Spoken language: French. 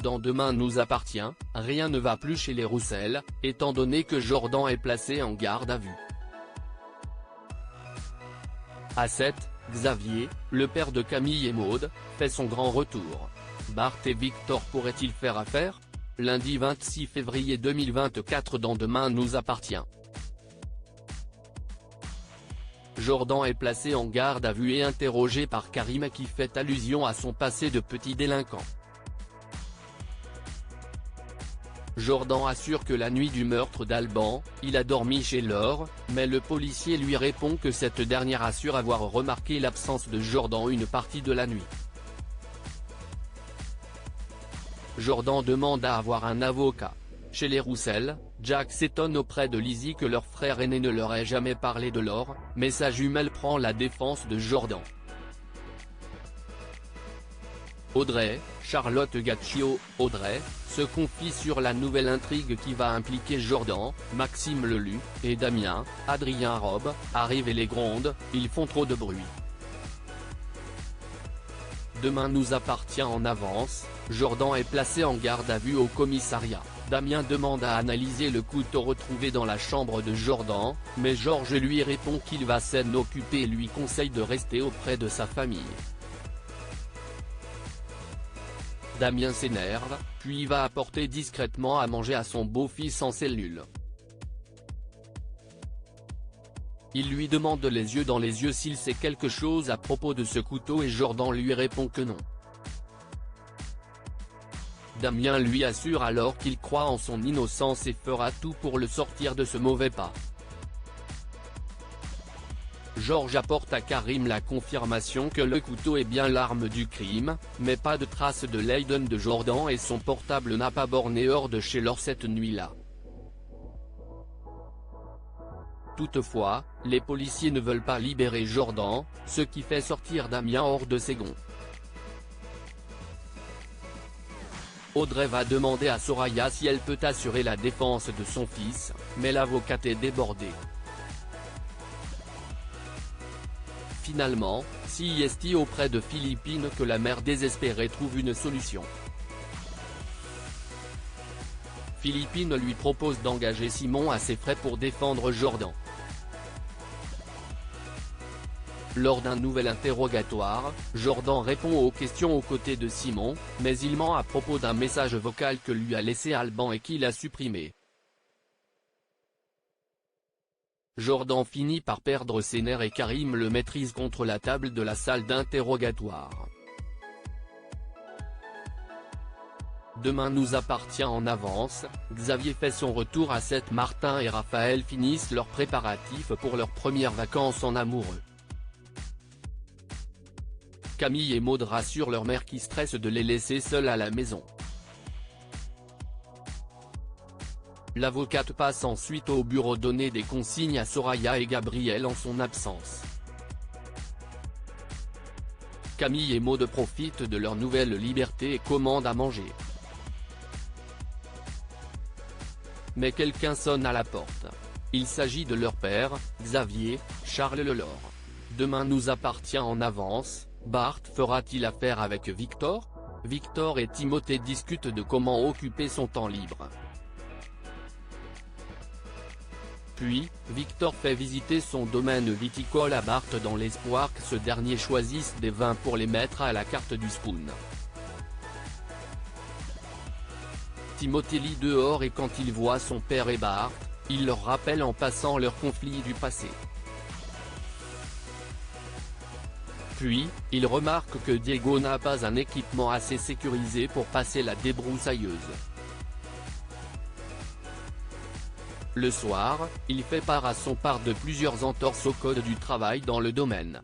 Jordan demain nous appartient, rien ne va plus chez les Roussel, étant donné que Jordan est placé en garde à vue. À 7, Xavier, le père de Camille et Maud, fait son grand retour. Bart et Victor pourraient-ils faire affaire? Lundi 26 février 2024 dans Demain nous appartient. Jordan est placé en garde à vue et interrogé par Karim qui fait allusion à son passé de petit délinquant. Jordan assure que la nuit du meurtre d'Alban, il a dormi chez Laure, mais le policier lui répond que cette dernière assure avoir remarqué l'absence de Jordan une partie de la nuit. Jordan demande à avoir un avocat. Chez les Roussel, Jack s'étonne auprès de Lizzie que leur frère aîné ne leur ait jamais parlé de Laure, mais sa jumelle prend la défense de Jordan. Audrey, Charlotte Gaccio, Audrey, se confie sur la nouvelle intrigue qui va impliquer Jordan, Maxime Lelu, et Damien. Adrien Robe, arrive et les gronde, ils font trop de bruit. Demain nous appartient en avance, Jordan est placé en garde à vue au commissariat. Damien demande à analyser le couteau retrouvé dans la chambre de Jordan, mais Georges lui répond qu'il va s'en occuper et lui conseille de rester auprès de sa famille. Damien s'énerve, puis va apporter discrètement à manger à son beau-fils en cellule. Il lui demande les yeux dans les yeux s'il sait quelque chose à propos de ce couteau et Jordan lui répond que non. Damien lui assure alors qu'il croit en son innocence et fera tout pour le sortir de ce mauvais pas. Georges apporte à Karim la confirmation que le couteau est bien l'arme du crime, mais pas de trace de l'Aiden de Jordan et son portable n'a pas borné hors de chez Laure cette nuit-là. Toutefois, les policiers ne veulent pas libérer Jordan, ce qui fait sortir Damien hors de ses gonds. Audrey va demander à Soraya si elle peut assurer la défense de son fils, mais l'avocate est débordée. Finalement, c'est auprès de Philippine que la mère désespérée trouve une solution. Philippine lui propose d'engager Simon à ses frais pour défendre Jordan. Lors d'un nouvel interrogatoire, Jordan répond aux questions aux côtés de Simon, mais il ment à propos d'un message vocal que lui a laissé Alban et qu'il a supprimé. Jordan finit par perdre ses nerfs et Karim le maîtrise contre la table de la salle d'interrogatoire. Demain nous appartient en avance, Xavier fait son retour à 7. Martin et Raphaël finissent leurs préparatifs pour leurs premières vacances en amoureux. Camille et Maud rassurent leur mère qui stresse de les laisser seuls à la maison. L'avocate passe ensuite au bureau donner des consignes à Soraya et Gabriel en son absence. Camille et Maud profitent de leur nouvelle liberté et commandent à manger. Mais quelqu'un sonne à la porte. Il s'agit de leur père, Xavier, Charles Lelore. Demain nous appartient en avance, Bart fera-t-il affaire avec Victor? Victor et Timothée discutent de comment occuper son temps libre. Puis, Victor fait visiter son domaine viticole à Bart dans l'espoir que ce dernier choisisse des vins pour les mettre à la carte du Spoon. Timothée lit dehors et quand il voit son père et Bart, il leur rappelle en passant leur conflit du passé. Puis, il remarque que Diego n'a pas un équipement assez sécurisé pour passer la débroussailleuse. Le soir, il fait part à son père de plusieurs entorses au code du travail dans le domaine.